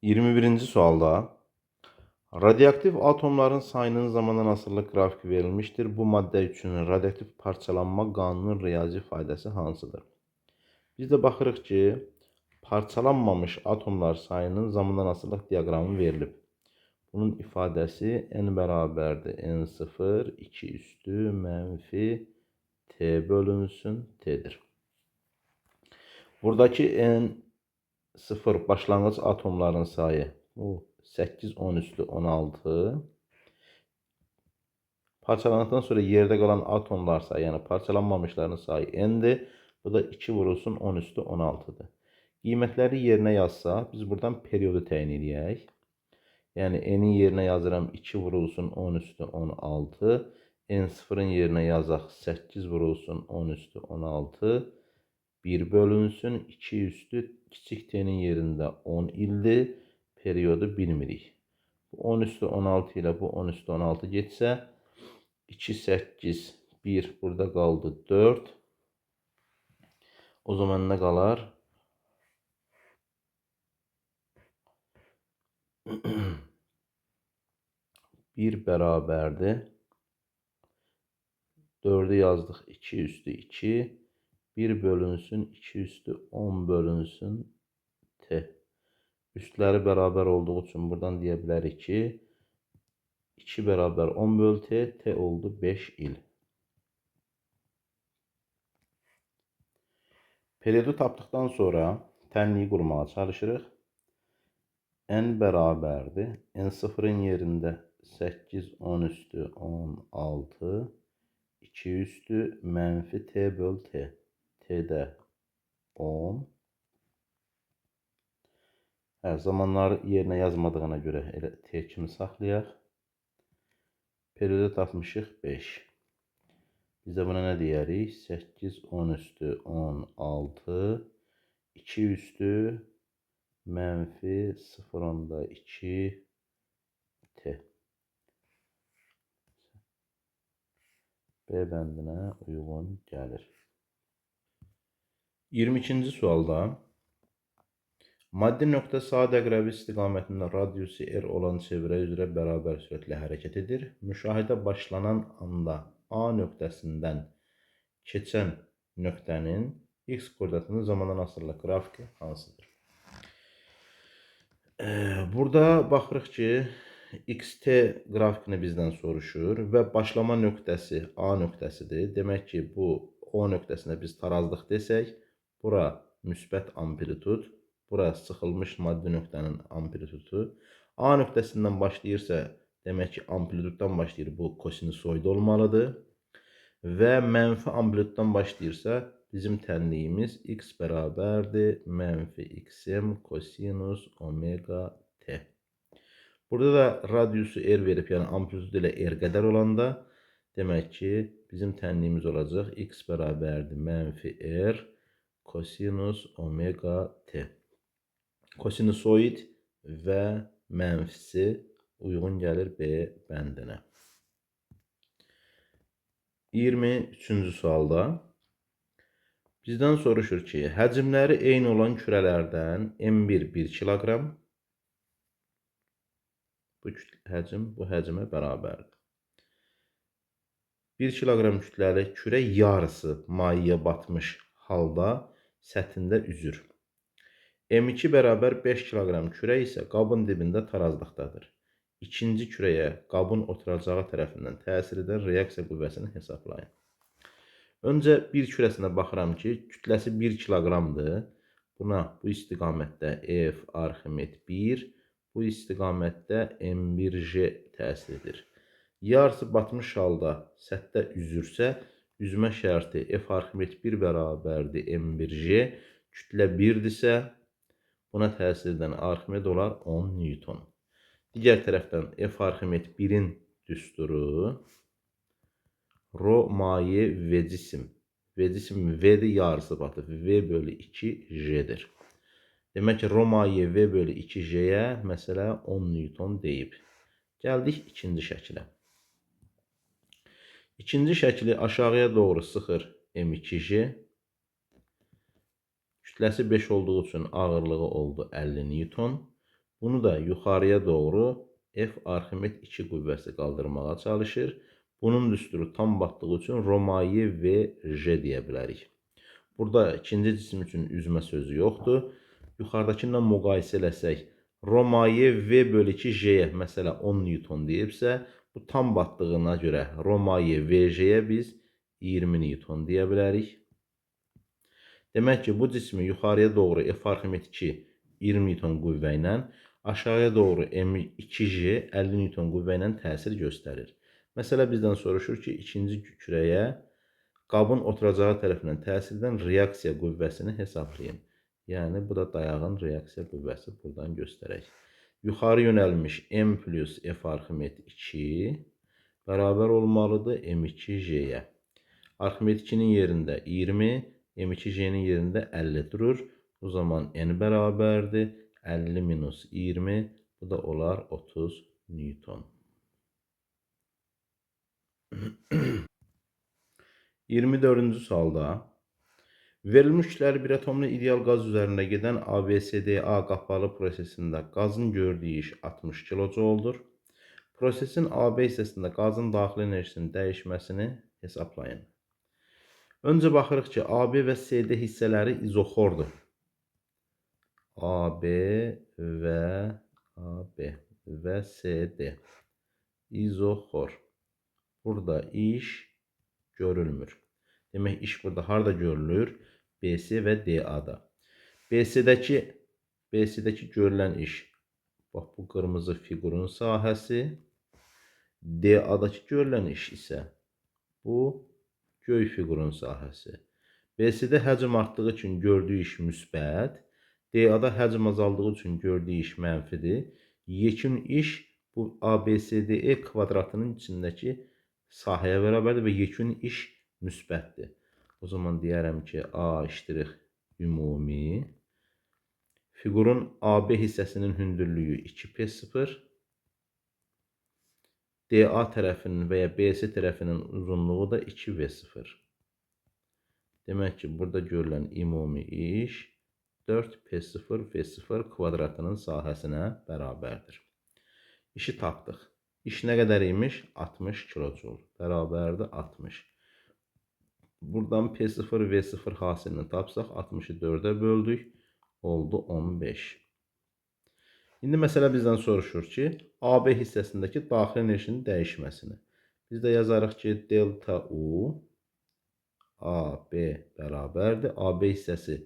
21-ci sualda radioaktiv atomların sayının zamandan asılı qrafiki verilmişdir. Bu maddə üçün radioaktiv parçalanma qanunun riyazi ifadəsi hansıdır? Biz də baxırıq ki, parçalanmamış atomlar sayının zamandan asılılıq diaqramı verilib. Bunun ifadəsi n bərabərdir n0, 2 üstü, mənfi t bölünsün t'dir. Buradakı n0 başlanğıc atomların sayı 8, 10 üstü 16. Parçalandıqdan sonra yerdə qalan atomlar sayı, yəni parçalanmamışların sayı n'dir. Bu da 2 vurulsun 10 üstü 16'dır. Qiymətləri yerinə yazsaq, biz buradan periodu təyin edək. Yəni n'in yerinə yazıram 2 vurulsun 10 üstü 16. N0'ın yerinə yazaq 8 vurulsun 10 üstü 16. 1 bölünsün 2 üstü kiçik t'nin yerində 10 ildir. Periodu bilmirik. 10 üstü 16 ilə bu 10 üstü 16 getsə 2, 8, 1 burada qaldı 4. O zaman nə qalar? 1 bərabərdir. 4'ü yazdıq 2 üstü 2. 1 bölünsün 2 üstü 10 bölünsün t. Üstləri bərabər olduğu üçün buradan deyə bilərik ki 2 bərabər 10 bölü t, t oldu 5 il. Periodu tapdıqdan sonra tənliyi qurmağa çalışırıq. N bərabərdir. N0'ın yerində 8, 10 üstü 16, 2 üstü mənfi t bölü t. T'də 10. Zamanları yerinə yazmadığına görə elə t kimi saxlayaq. Periodu tapmışıq 5. Biz də buna nə deyərik? 8, 10 üstü 16, 2 üstü mənfi 0,2 t. B bəndinə uyğun gəlir. 22-ci sualda maddi nöqtə saat əqrəbi istiqamətində radiusu r olan çevrə üzrə bərabər sürətlə hərəkət edir. Müşahidə başlanan anda A nöqtəsindən keçən nöqtənin x koordinatının zamandan asılı qrafiki hansıdır? Burada baxırıq ki, XT qrafikini bizdən soruşur və başlama nöqtəsi A nöqtəsidir. Demək ki, bu O nöqtəsinə biz tarazdıq desək, bura müsbət amplitud, bura sıxılmış maddi nöqtənin amplitudu. A nöqtəsindən başlayırsa, demək ki, amplituddan başlayır, bu kosinusoid olmalıdır. Və mənfi amplituddan başlayırsa, bizim tənliyimiz x bərabərdir mənfi xm kosinus omega t. Burada da radiusu r verib, yəni amplitudu ilə r qədər olanda, demək ki, bizim tənliyimiz olacaq x bərabərdir mənfi r kosinus omega t. Kosinusoid və mənfisi uyğun gəlir B bəndinə. 23-cü sualda bizdən soruşur ki, həcmləri eyni olan kürələrdən M1 1 kiloqram, bu həcm bu həcmə bərabərdir. 1 kiloqram kütləli kürə yarısı mayeyə batmış halda səthində üzür. M2 bərabər 5 kiloqram kürə isə qabın dibində tarazlıqdadır. İkinci kürəyə qabın oturacağı tərəfindən təsir edən reaksiya qüvvəsini hesablayın. Öncə bir kürəsinə baxıram ki, kütləsi 1 kiloqramdır. Buna bu istiqamətdə F Arximed 1, bu istiqamətdə M1J təsir edir. Yarısı batmış halda səthdə üzürsə, üzmə şərti F Arximed 1 bərabərdir M1J, kütlə 1-dirsə, buna təsir edən Arximed olar 10 Newton. Digər tərəfdən F Arximed 1-in düsturu Rho maye V cisim. V cisim V-dir, yarısı batıb. V bölü 2 J-dir. Demək ki, Rho maye V bölü 2 J-yə məsələ 10 Newton deyib. Gəldik ikinci şəkilə. İkinci şəkili aşağıya doğru sıxır M2J. Kütləsi 5 olduğu üçün ağırlığı oldu 50 Newton. Bunu da yuxarıya doğru F Arximed 2 qüvvəsi qaldırmağa çalışır. Bunun düsturu tam batdığı üçün Rho maye V J deyə bilərik. Burada ikinci cisim üçün üzmə sözü yoxdur. Yuxarıdakı ilə müqayisə eləsək, Rho maye V bölü 2 J-yə məsələ 10 Newton deyibsə, bu tam batdığına görə Rho maye V J-yə biz 20 Newton deyə bilərik. Demək ki, bu cismi yuxarıya doğru F Arximed 2 20 Newton qüvvə ilə, aşağıya doğru M2J 50 Newton qüvvə ilə təsir göstərir. Məsələ bizdən soruşur ki, ikinci kürəyə qabın oturacağı tərəfindən təsir edən reaksiya qüvvəsini hesablayın. Yəni, bu da dayağın reaksiya qüvvəsi, buradan göstərək. Yuxarı yönəlmiş M plus F Arximed 2 bərabər olmalıdır M2J-yə. Arximed 2-nin yerində 20, M2J-nin yerində 50 durur. O zaman N bərabərdir 50 minus 20, bu da olar 30 Newton. 24-cü sualda verilmiş kütləli bir atomlu ideal qaz üzərində gedən ABCDA qapalı prosesində qazın gördüyü iş 60 kJ-dur. Prosesin AB hissəsində qazın daxili enerjisinin dəyişməsini hesablayın. Öncə baxırıq ki, AB və CD hissələri izoxordur. AB və CD izoxor. Burada iş görülmür. Demək, iş burada harada görülür? BC və DA-da. BC-dəki görülən iş, bax, bu qırmızı fiqurun sahəsi. DA-dakı görülən iş isə bu göy fiqurun sahəsi. BC-də həcm artdığı üçün gördüyü iş müsbət, DA-da həcm azaldığı üçün gördüyü iş mənfidir. Yekun iş bu ABCDE kvadratının içindəki sahəyə bərabərdir və yekun iş müsbətdir. O zaman deyərəm ki, A iştirik ümumi. Fiqurun AB hissəsinin hündürlüyü 2P0. DA tərəfinin və ya BC tərəfinin uzunluğu da 2V0. Demək ki, burada görülən ümumi iş 4P0V0 kvadratının sahəsinə bərabərdir. İşi tapdıq. İş nə qədər imiş? 60 kJ. Bərabərdir 60. Buradan P0, V0 hasilini tapsaq, 60-ı 4-ə böldük, oldu 15. İndi məsələ bizdən soruşur ki, AB hissəsindəki daxili enerjinin dəyişməsini. Biz də yazarıq ki, delta U AB bərabərdir. AB hissəsi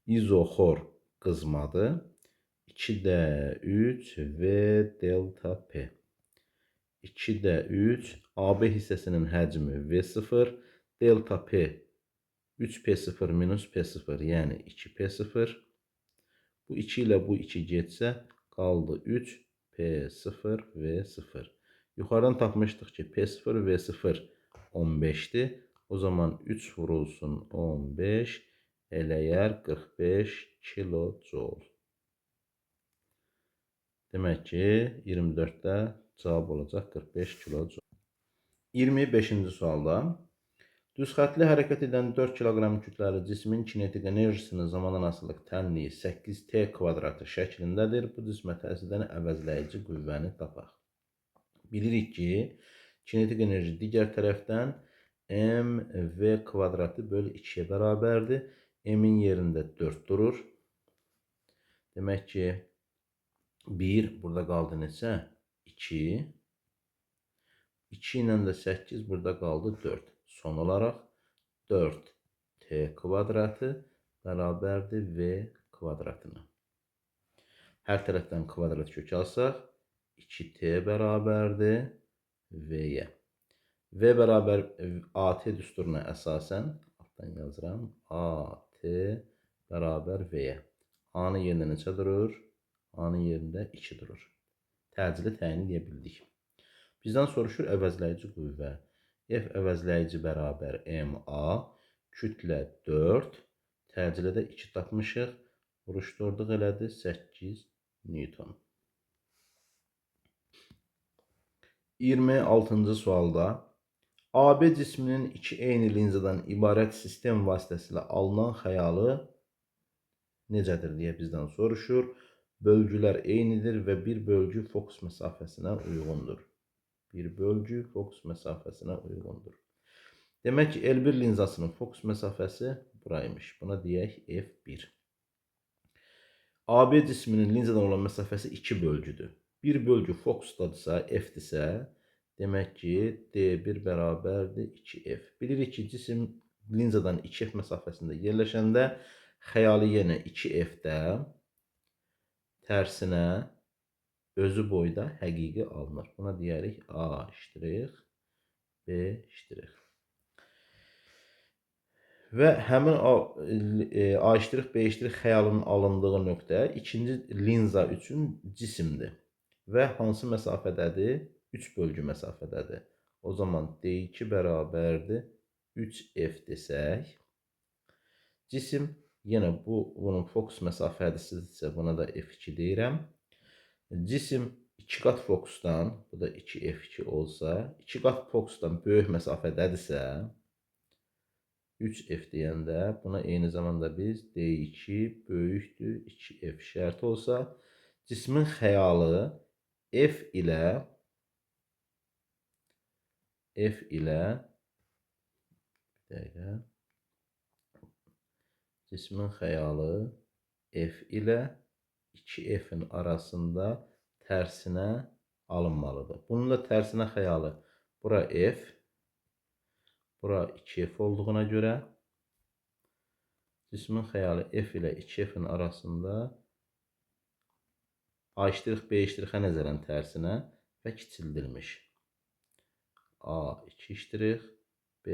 izoxor qızmadır. 2D3 V delta P. 2D3 AB hissəsinin həcmi V0, delta P 3P0 minus P0, yəni 2P0. Bu 2 ilə bu 2 getsə, qaldı 3P0 V0. Yuxarıdan tapmışdıq ki, P0 V0 15'dir. O zaman 3 vurulsun 15 eləyər 45 kilojoule. Demək ki, 24-də cavab olacaq 45 kilojoule. 25-ci sualda düzxətli hərəkət edən 4 kiloqram kütləli cismin kinetik enerjisinin zamandan asılıq tənliyi 8T kvadratı şəklindədir. Bu cismə təsir edən əvəzləyici qüvvəni tapaq. Bilirik ki, kinetik enerji digər tərəfdən mv kvadratı bölü 2-yə bərabərdir. M-in yerində 4 durur. Demək ki, 1 burada qaldı neçə? 2. 2 ilə də 8 burada qaldı 4. Son olaraq 4T kvadratı bərabərdir V kvadratına. Hər tərəfdən kvadrat kök alsaq 2T bərabərdir V-yə. V bərabər AT düsturuna əsasən altdan yazıram. AT bərabər V-yə. A-nın yerində neçə durur? A-nın yerində 2 durur. Təcili təyin edə bildik. Bizdən soruşur əvəzləyici qüvvə. F əvəzləyici bərabər MA, kütlə 4, təcilidə 2 tapmışıq. Vuruşdurduq elədi 8 Newton. 26-cı sualda AB cisminin 2 eyni linzadan ibarət sistem vasitəsilə alınan xəyalı necədir deyə bizdən soruşur. Bölgülər eynidir və bir bölgü fokus məsafəsinə uyğundur. Bir bölgü fokus məsafəsinə uyğundur. Demək ki, L1 linzasının fokus məsafəsi buraymış. Buna deyək F1. AB cisminin linzadan olan məsafəsi 2 bölgüdür. Bir bölgü fokusdadırsa, F-dirsə, demək ki, D1 bərabərdir 2F. Bilirik ki, cisim linzadan 2F məsafəsində yerləşəndə xəyali yenə 2F-də tərsinə özü boyda həqiqi alınır. Buna deyərik A ştrix, B ştrix. Və həmin A ştrix, B ştrix xəyalının alındığı nöqtə ikinci linza üçün cisimdir. Və hansı məsafədədir? 3 bölgü məsafədədir. O zaman D2 bərabərdir 3F desək. Cisim yenə bunun fokus məsafədəsidirsə buna da F2 deyirəm. Cisim 2 qat fokusdan, bu da 2F2 olsa, 2 qat fokusdan böyük məsafədədirsə, 3F deyəndə buna eyni zamanda biz D2 böyükdür 2F şərti olsa, cismin xəyalı F ilə cismin xəyalı F ilə 2F'in arasında tərsinə alınmalıdır. Bunun da tərsinə xəyalı bura F, bura 2F olduğuna görə cismin xəyalı F ilə 2F'in arasında A ştrix, B ştrixə nəzərən tərsinə və kiçildilmiş. A 2 ştrix, B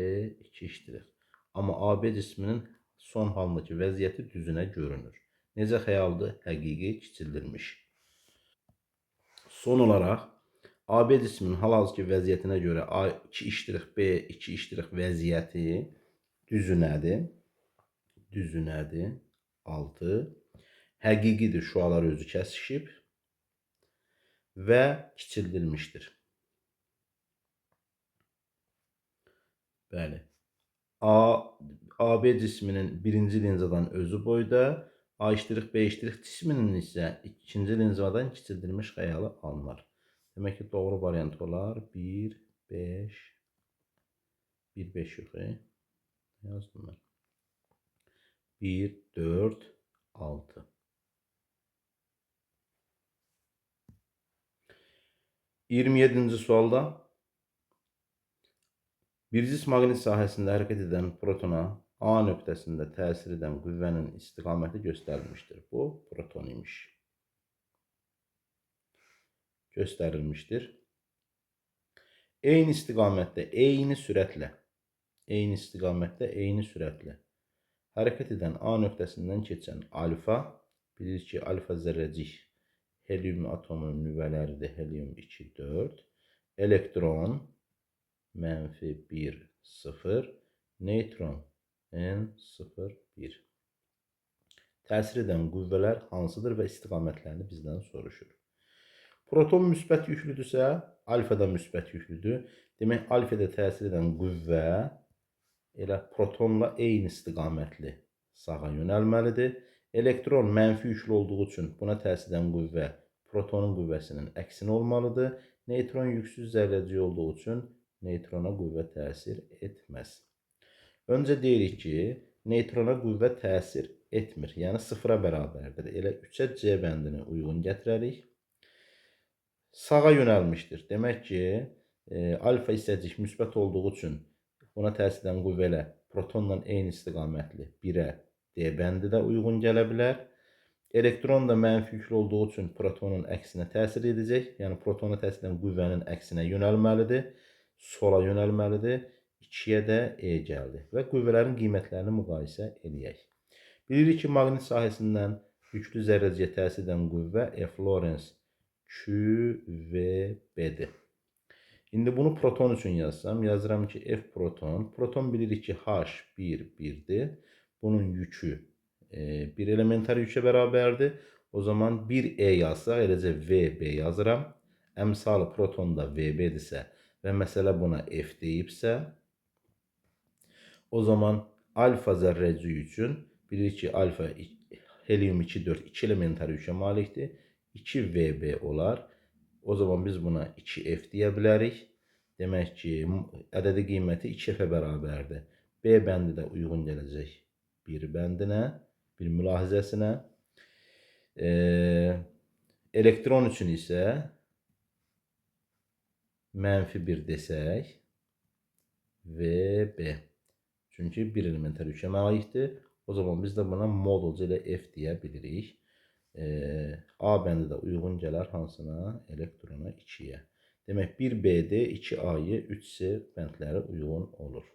2 ştrix. Amma AB cisminin son halındakı vəziyyəti düzünə görünür. Necə xəyaldır? Həqiqi kiçildilmiş. Son olaraq AB cisminin hal-hazırki vəziyyətinə görə A2 ştrix, B2 ştrix vəziyyəti düzünədir. 6. Həqiqidir, şüalar özü kəsişib və kiçildilmişdir. Bəli. AB cisminin birinci linzadan özü boyda, A ştrix, B ştrix cisminin isə ikinci linzadan kiçildilmiş xəyalı alınır. Demək ki, doğru variant olar 1, 5, 1, 5 yox, yazdım mən. 1, 4, 6. 27-ci sualda bir cisim maqnit sahəsində hərəkət edən protona A nöqtəsində təsir edən qüvvənin istiqaməti göstərilmişdir. Bu proton imiş. Göstərilmişdir. Eyni istiqamətdə, eyni sürətlə hərəkət edən A nöqtəsindən keçən alfa, bilirik ki, alfa zərrəcik helium atomunun nüvələridir, helium 2, 4, elektron -1, 0, neytron N0, 1. Təsir edən qüvvələr hansıdır və istiqamətlərini bizdən soruşur. Proton müsbət yüklüdürsə, alfa da müsbət yüklüdür. Demək, alfada təsir edən qüvvə elə protonla eyni istiqamətli sağa yönəlməlidir. Elektron mənfi yüklü olduğu üçün buna təsir edən qüvvə protonun qüvvəsinin əksinə olmalıdır. Neytron yüksüz zərrəcik olduğu üçün neytrona qüvvə təsir etməz. Öncə deyirik ki, neytrona qüvvə təsir etmir. Yəni 0-a bərabərdir. Elə 3-ə C bəndini uyğun gətirərik. Sağa yönəlmişdir. Demək ki, alfa hissəcik müsbət olduğu üçün buna təsir edən qüvvə ilə protonla eyni istiqamətli 1-ə D bəndi də uyğun gələ bilər. Elektron da mənfi yüklü olduğu üçün protonun əksinə təsir edəcək. Yəni protona təsir edən qüvvənin əksinə yönəlməlidir. Sola yönəlməlidir. 2-yə də E gəldi. Və qüvvələrin qiymətlərini müqayisə edək. Bilirik ki, maqnit sahəsindən yüklü zərrəciyə təsir edən qüvvə F Lorentz QVB-dir. İndi bunu proton üçün yazsam, yazıram ki, F proton. Proton bilirik ki, H1, 1'dir. Bunun yükü bir elementar yükə bərabərdir. O zaman 1E yazsaq, eləcə VB yazıram. Əmsalı protonda VB-dirsə və məsələ buna F deyibsə, o zaman alfa zərrəciyi üçün bilirik ki, alfa helium 2, 4, 2 elementar yükə malikdir. 2VB olar. O zaman biz buna 2F deyə bilərik. Demək ki, ədədi qiyməti 2F-ə bərabərdir. B bəndi də uyğun gələcək 1 bəndinə, bir mülahizəsinə. Elektron üçün isə -1 desək VB. Çünki 1 elementar yükə malikdir. O zaman biz də buna modulca ilə F deyə bilirik. A bəndi də uyğun gələr hansına? Elektrona 2-yə. Demək 1BD, 2A'yı, 3C bəndləri uyğun olur.